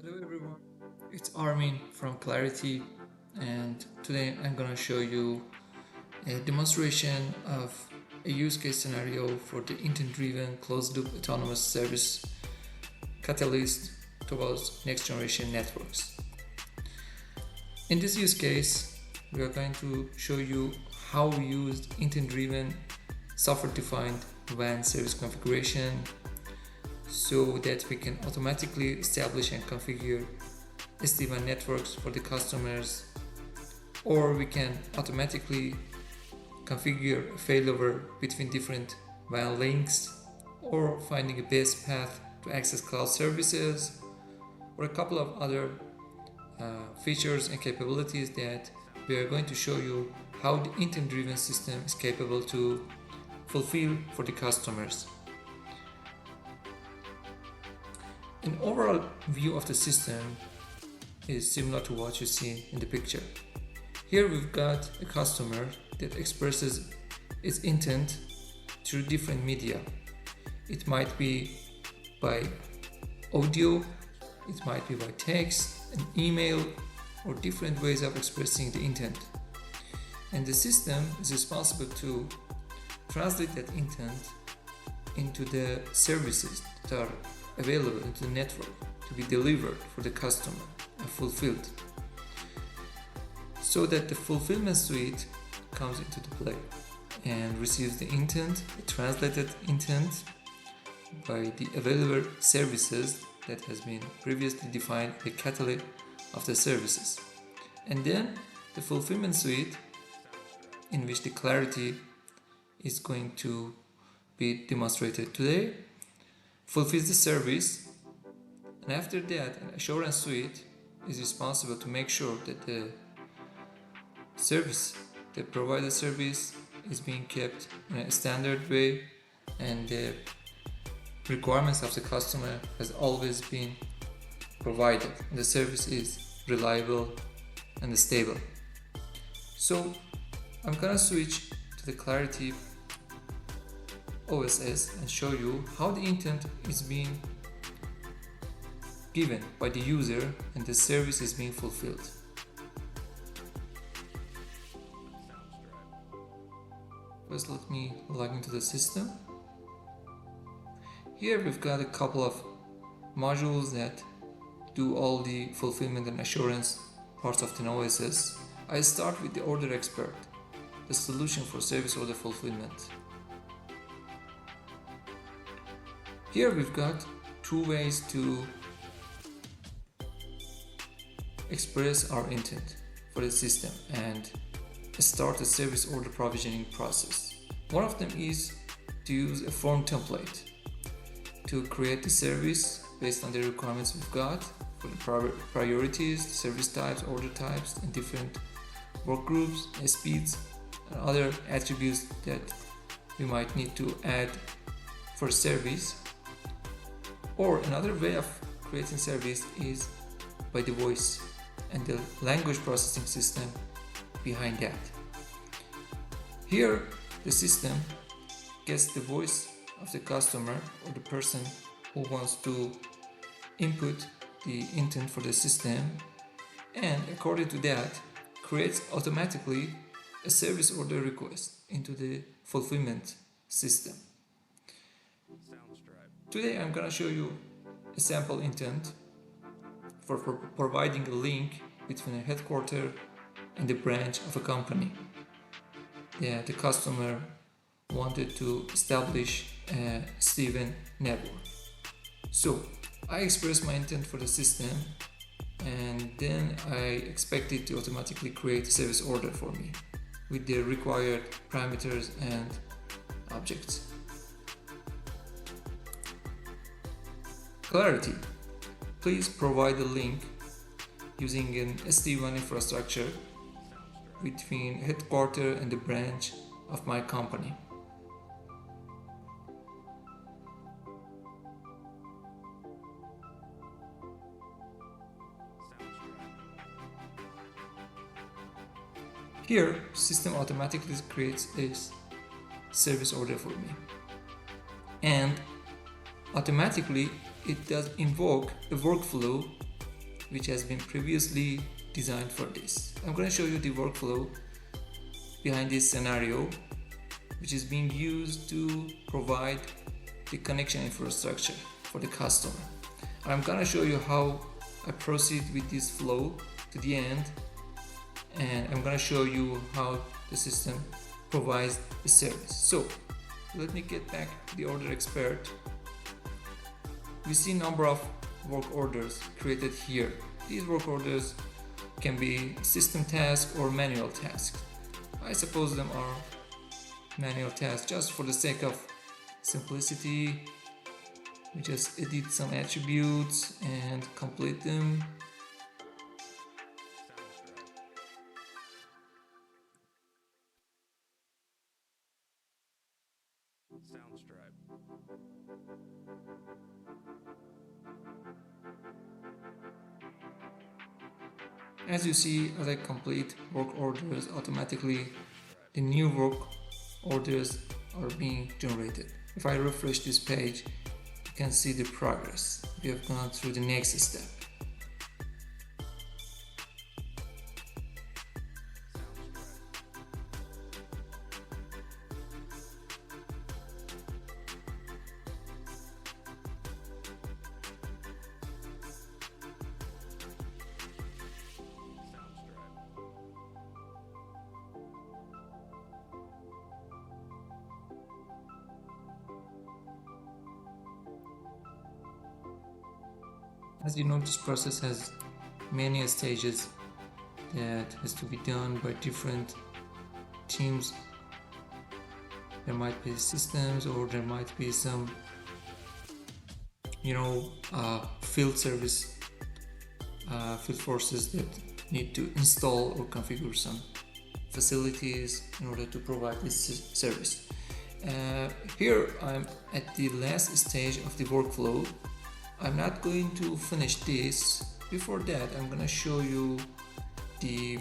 Hello everyone, it's Armin from Clarity, and today I'm gonna show you a demonstration of a use case scenario for the intent-driven closed-loop autonomous service catalyst towards next-generation networks. In this use case, we are going to show you how we used intent-driven software-defined WAN service configuration so that we can automatically establish and configure SD-WAN networks for the customers, or we can automatically configure a failover between different WAN links, or finding a best path to access cloud services, or a couple of other features and capabilities that we are going to show you how the intent-driven system is capable to fulfill for the customers. An overall view of the system is similar to what you see in the picture. Here we've got a customer that expresses its intent through different media. It might be by audio, it might be by text, an email, or different ways of expressing the intent. And the system is responsible to translate that intent into the services that are available into the network to be delivered for the customer and fulfilled, so that the fulfillment suite comes into the play and receives the intent, the translated intent, by the available services that has been previously defined the catalog of the services. And then the fulfillment suite, in which the Clarity is going to be demonstrated today, fulfills the service, and after that an assurance suite is responsible to make sure that the service, the provided service, is being kept in a standard way and the requirements of the customer has always been provided and the service is reliable and stable. So I'm gonna switch to the Clarity OSS and show you how the intent is being given by the user and the service is being fulfilled. First, let me log into the system. Here we've got a couple of modules that do all the fulfillment and assurance parts of the OSS. I start with the order expert, the solution for service order fulfillment. Here we've got two ways to express our intent for the system and start a service order provisioning process. One of them is to use a form template to create the service based on the requirements we've got for the priorities, service types, order types, and different work groups, speeds, and other attributes that we might need to add for a service. Or another way of creating service is by the voice and the language processing system behind that. Here the system gets the voice of the customer or the person who wants to input the intent for the system, and according to that creates automatically a service order request into the fulfillment system. Today I'm gonna show you a sample intent for providing a link between a headquarter and the branch of a company. The customer wanted to establish a SD-WAN network. So I express my intent for the system and then I expect it to automatically create a service order for me with the required parameters and objects. Clarity, please provide a link using an SD-WAN infrastructure between headquarters and the branch of my company. Here, system automatically creates a service order for me, and automatically it does invoke a workflow which has been previously designed for this. I'm going to show you the workflow behind this scenario, which is being used to provide the connection infrastructure for the customer. And I'm going to show you how I proceed with this flow to the end, and I'm going to show you how the system provides the service. So let me get back to the order expert. We see number of work orders created here. These work orders can be system tasks or manual tasks. I suppose them are manual tasks just for the sake of simplicity. We just edit some attributes and complete them. As you see, as I complete work orders, automatically the new work orders are being generated. If I refresh this page, you can see the progress. We have gone through the next step. As you know, this process has many stages that has to be done by different teams. There might be systems, or there might be some, field service, field forces that need to install or configure some facilities in order to provide this service. Here I'm at the last stage of the workflow. I'm not going to finish this. Before that, I'm going to show you the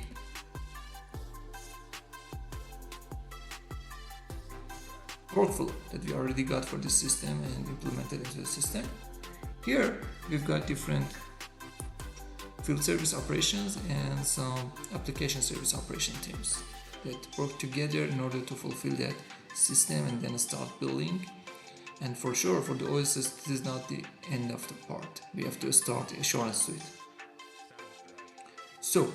workflow that we already got for this system and implemented into the system. Here we've got different field service operations and some application service operation teams that work together in order to fulfill that system and then start building. And for sure, for the OSS, this is not the end of the part. We have to start the assurance suite. So,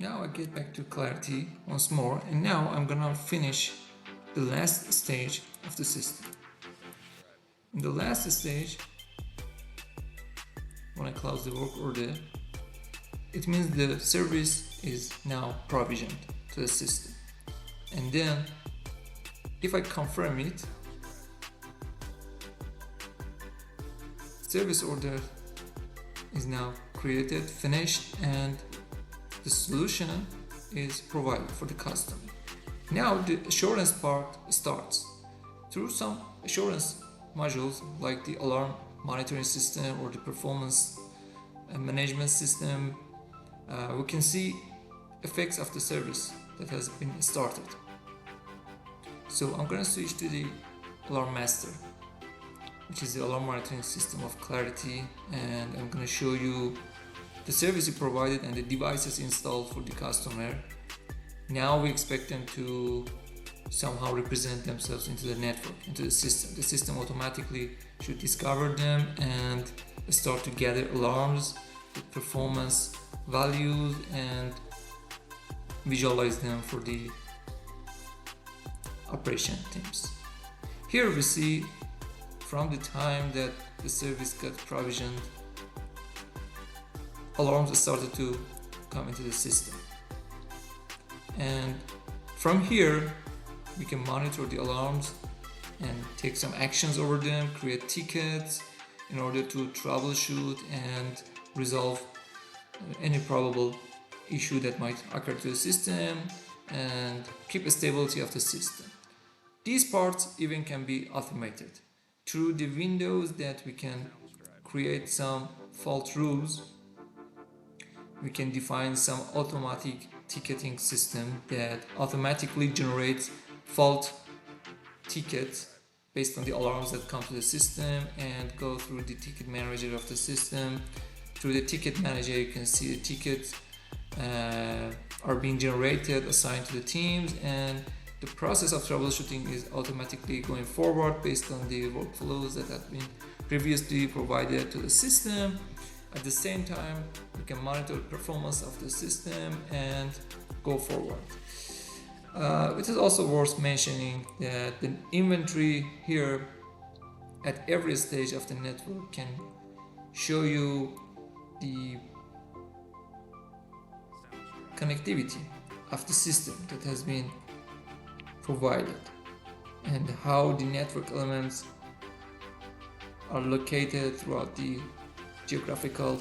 now I get back to clarity once more, and now I'm gonna finish the last stage of the system. In the last stage, when I close the work order, it means the service is now provisioned to the system. And then if I confirm it, service order is now created, finished, and the solution is provided for the customer. Now the assurance part starts. Through some assurance modules like the alarm monitoring system or the performance management system, we can see effects of the service that has been started. So I'm going to switch to the alarm master, which is the alarm monitoring system of Clarity, and I'm going to show you the service it provided and the devices installed for the customer. Now we expect them to somehow represent themselves into the network, into the system. The system automatically should discover them and start to gather alarms with performance values and visualize them for the operation teams. Here we see from the time that the service got provisioned, alarms started to come into the system. And from here, we can monitor the alarms and take some actions over them, create tickets in order to troubleshoot and resolve any probable issue that might occur to the system and keep a stability of the system. These parts even can be automated through the windows that we can create some fault rules. We can define some automatic ticketing system that automatically generates fault ticket based on the alarms that come to the system and go through the ticket manager of the system. Through the ticket manager, you can see the tickets are being generated, assigned to the teams, and the process of troubleshooting is automatically going forward based on the workflows that have been previously provided to the system. At the same time, you can monitor the performance of the system and go forward. It is also worth mentioning that the inventory here at every stage of the network can show you the connectivity of the system that has been provided and how the network elements are located throughout the geographical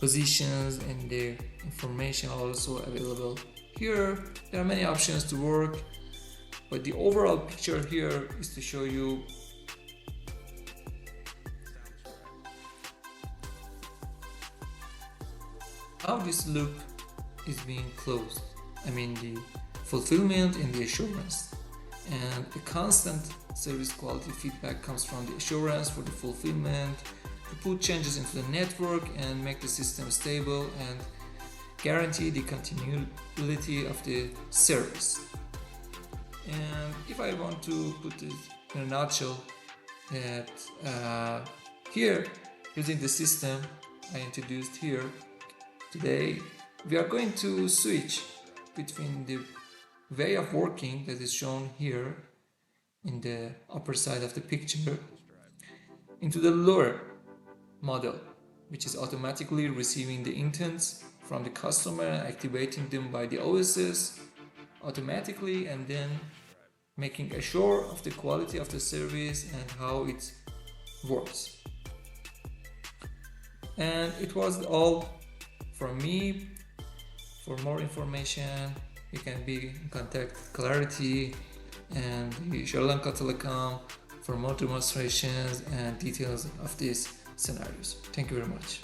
positions, and their information also available here. There are many options to work, but the overall picture here is to show you how this loop is being closed. I mean the fulfillment and the assurance, and the constant service quality feedback comes from the assurance for the fulfillment to put changes into the network and make the system stable and guarantee the continuity of the service. And if I want to put it in a nutshell, that here, using the system I introduced here today, we are going to switch between the way of working that is shown here in the upper side of the picture into the lower model, which is automatically receiving the intents from the customer and activating them by the OSS automatically, and then making sure of the quality of the service and how it works. And it was all from me. For more information, you can be in contact with Clarity and Sri Lanka Telecom for more demonstrations and details of these scenarios. Thank you very much.